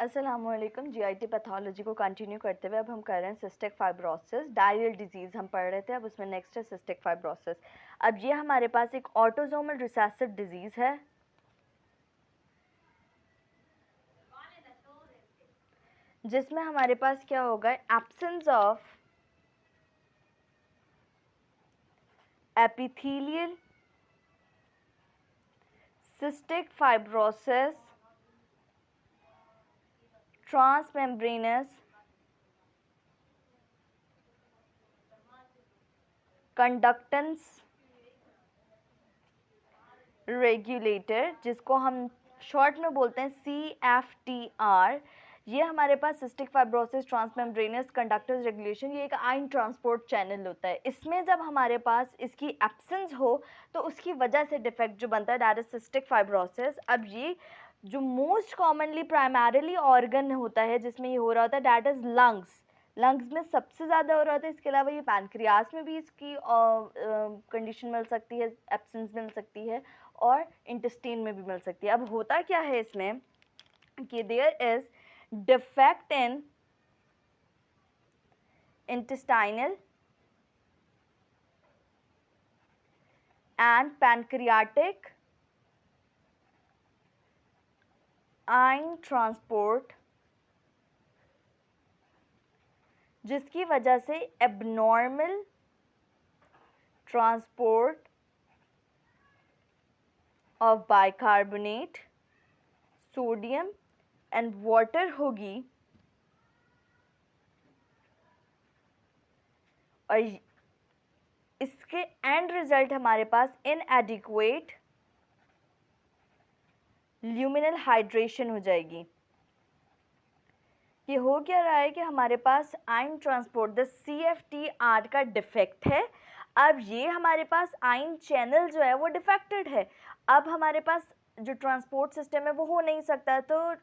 अस्सलामुअलैकुम। GIT pathology को continue करते हुए अब हम कर रहे हैं सिस्टिक फाइब्रोसिस। डायरियल डिजीज़ हम पढ़ रहे थे, अब उसमें नेक्स्ट है सिस्टिक फाइब्रोसिस। अब ये हमारे पास एक ऑटोसोमल रिसेसिव डिजीज़ है जिसमें हमारे पास क्या होगा, absence of epithelial cystic fibrosis transmembranous conductance regulator, जिसको हम शॉर्ट में बोलते हैं CFTR। ये हमारे पास cystic fibrosis transmembranous conductors regulation, ये एक आयन ट्रांसपोर्ट चैनल होता है। इसमें जब हमारे पास इसकी एब्सेंस हो तो उसकी वजह से डिफेक्ट जो बनता है दैट इज सिस्टिक फाइब्रोसिस। अब ये जो मोस्ट कॉमनली प्राइमरीली ऑर्गन होता है जिसमें ये हो रहा होता है दैट इज लंग्स। लंग्स में सबसे ज़्यादा हो रहा होता है। इसके अलावा ये पैनक्रियास में भी इसकी कंडीशन मिल सकती है, एब्सेंस मिल सकती है, और इंटेस्टाइन में भी मिल सकती है। अब होता क्या है इसमें कि there is defect in intestinal and pancreatic ion transport, जिसकी वजह से abnormal transport of bicarbonate sodium and water होगी, और इसके एंड रिजल्ट हमारे पास इनएडिक्वेट ल्यूमिनल हाइड्रेशन हो जाएगी। ये हो क्या रहा है कि हमारे पास आयन ट्रांसपोर्ट द CFTR का डिफेक्ट है। अब ये हमारे पास आयन चैनल जो है वो डिफेक्टेड है। अब हमारे पास जो ट्रांसपोर्ट सिस्टम है वो हो नहीं सकता, तो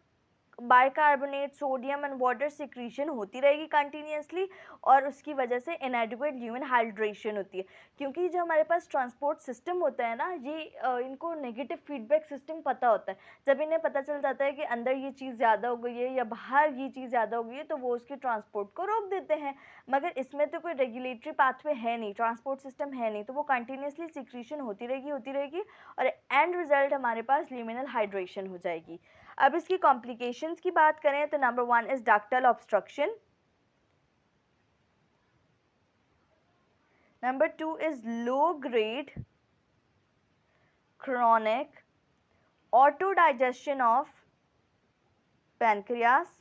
bicarbonate sodium and water secretion होती रहेगी कंटिन्यूसली, और उसकी वजह से इनएडिक्वेट ल्यूमिन हाइड्रेशन होती है। क्योंकि जो हमारे पास ट्रांसपोर्ट सिस्टम होता है ना, ये इनको नेगेटिव फीडबैक सिस्टम पता होता है। जब इन्हें पता चल जाता है कि अंदर ये चीज़ ज़्यादा हो गई है या बाहर ये चीज़ ज़्यादा हो गई है, तो वो उसकी ट्रांसपोर्ट को रोक देते हैं। मगर इसमें तो कोई रेगुलेटरी पाथवे है नहीं, ट्रांसपोर्ट सिस्टम है नहीं, तो वो कंटिन्यूसली सिक्रीशन होती रहेगी और एंड रिजल्ट हमारे पास ल्यूमिनल हाइड्रेशन हो जाएगी। अब इसकी कॉम्प्लिकेशंस की बात करें तो number 1 is ductal obstruction, number 2 is low grade chronic autodigestion of pancreas,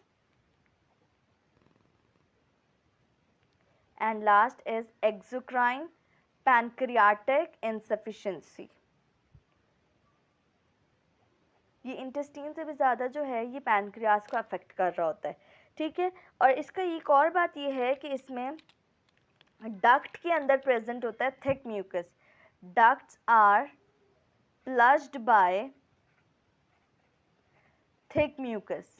and last is exocrine pancreatic insufficiency। ये इंटेस्टाइन से भी ज़्यादा जो है ये पैनक्रियास को अफेक्ट कर रहा होता है, ठीक है। और इसका एक और बात ये है कि इसमें डक्ट के अंदर प्रेजेंट होता है thick mucus. Ducts are plugged by thick mucus.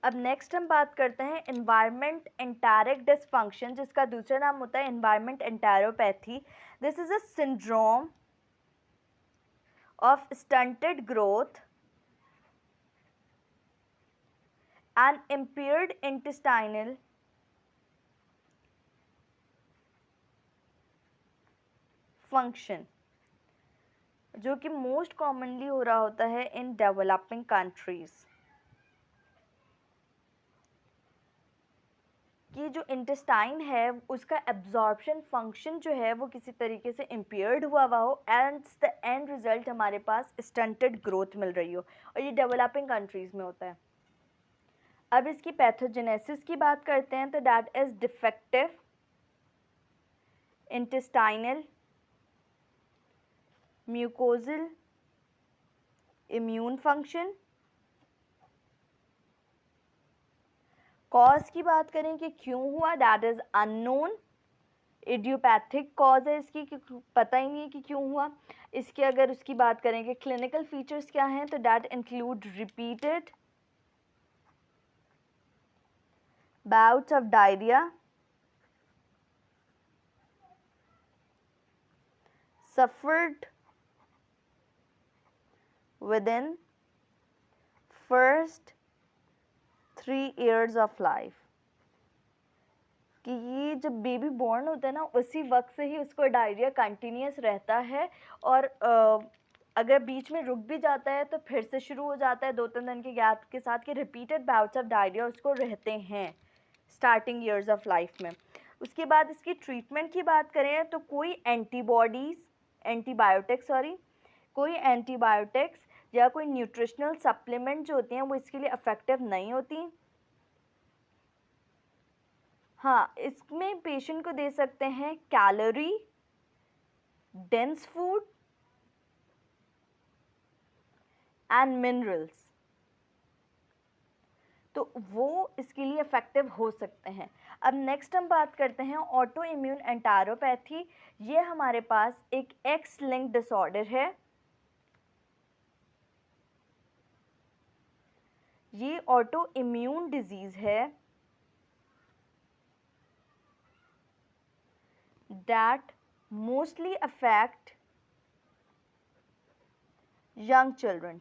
अब नेक्स्ट हम बात करते हैं एनवायरनमेंट एंटेरिक डिसफंक्शन, जिसका दूसरा नाम होता है environment enteropathy. This is a syndrome of stunted growth and impaired intestinal function, जो कि मोस्ट कॉमनली हो रहा होता है इन डेवलपिंग कंट्रीज। कि जो इंटेस्टाइन है उसका एब्जॉर्प्शन फंक्शन जो है वो किसी तरीके से इम्पेयर्ड हुआ हो, एंड द एंड रिजल्ट हमारे पास स्टंटेड ग्रोथ मिल रही हो, और ये डेवलपिंग कंट्रीज़ में होता है। अब इसकी पैथोजेनेसिस की बात करते हैं तो that is defective intestinal mucosal immune function. Cause की बात करें कि क्यों हुआ, that is unknown. Idiopathic cause है इसकी कि पता ही नहीं है कि क्यों हुआ। इसके अगर उसकी बात करें कि क्लिनिकल फीचर्स क्या हैं तो that include repeated bouts of diarrhea, suffered within first 3 years of life, कि ये जब बेबी बॉर्न होता है ना उसी वक्त से ही उसको डायरिया कंटिन्यूस रहता है, और अगर बीच में रुक भी जाता है तो फिर से शुरू हो जाता है 2-3 दिन के गैप के साथ, कि रिपीटेड बाउट्स ऑफ डायरिया उसको रहते हैं स्टार्टिंग ईयर्स ऑफ लाइफ में। उसके बाद इसकी ट्रीटमेंट की बात करें तो कोई एंटीबायोटिक्स या कोई न्यूट्रिशनल सप्लीमेंट जो होती हैं वो इसके लिए इफ़ेक्टिव नहीं होती। हाँ, इसमें पेशेंट को दे सकते हैं calorie dense food and minerals, तो वो इसके लिए इफ़ेक्टिव हो सकते हैं। अब नेक्स्ट हम बात करते हैं ऑटो इम्यून एंटेरोपैथी। ये हमारे पास एक एक्स लिंक्ड डिसऑर्डर है। ये ऑटो इम्यून डिजीज़ है that mostly affect young children।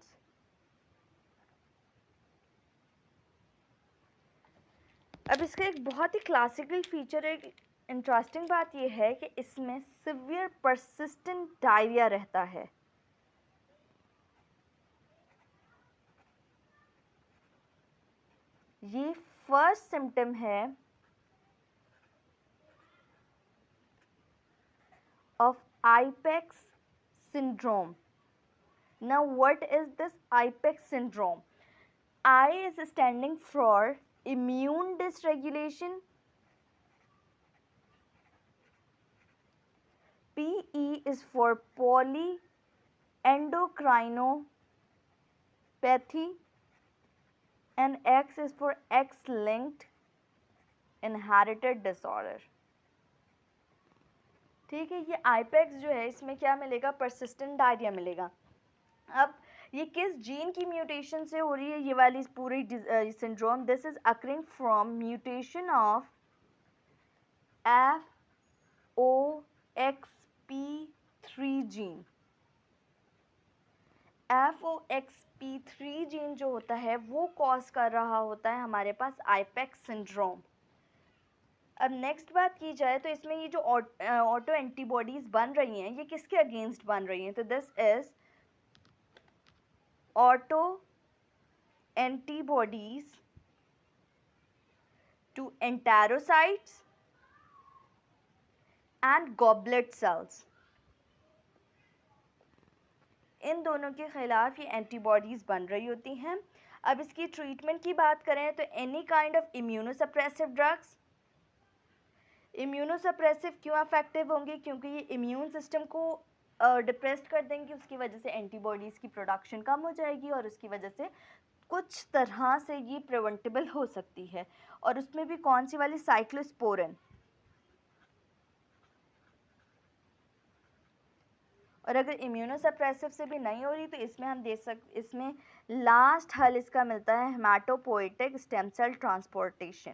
अब इसका एक बहुत ही क्लासिकल फीचर, एक इंटरेस्टिंग बात यह है कि इसमें सिवियर परसिस्टेंट डायरिया रहता है। ये फर्स्ट सिम्टम है of IPEX syndrome. Now what is this IPEX syndrome? I is standing for immune dysregulation, PE is for polyendocrinopathy, and X is for X-linked inherited disorder। ठीक है, ये आईपेक्स जो है इसमें क्या मिलेगा, परसिस्टेंट डायरिया मिलेगा। अब ये किस जीन की म्यूटेशन से हो रही है ये वाली पूरी syndrome? This is occurring from mutation of FOXP3 gene. FOXP3 gene जो होता है वो कॉज कर रहा होता है हमारे पास आईपेक्स सिंड्रोम। अब नेक्स्ट बात की जाए तो इसमें ये जो ऑटो एंटीबॉडीज़ बन रही हैं ये किसके अगेंस्ट बन रही हैं? तो this is auto antibodies to enterocytes and goblet cells. इन दोनों के खिलाफ ये एंटीबॉडीज़ बन रही होती हैं। अब इसकी ट्रीटमेंट की बात करें तो any kind of immunosuppressive drugs. Immunosuppressive क्यों इफेक्टिव होंगे? क्योंकि ये इम्यून सिस्टम को डिप्रेस्ड कर देंगे, उसकी वजह से एंटीबॉडीज़ की प्रोडक्शन कम हो जाएगी और उसकी वजह से कुछ तरह से ये प्रिवेंटेबल हो सकती है। और उसमें भी कौन सी वाली? साइक्लोस्पोरिन। और अगर इम्यूनोसप्रेसिव से भी नहीं हो रही तो इसमें हम इसमें लास्ट हल इसका मिलता है हेमाटोपोएटिक स्टेम सेल ट्रांसप्लांटेशन।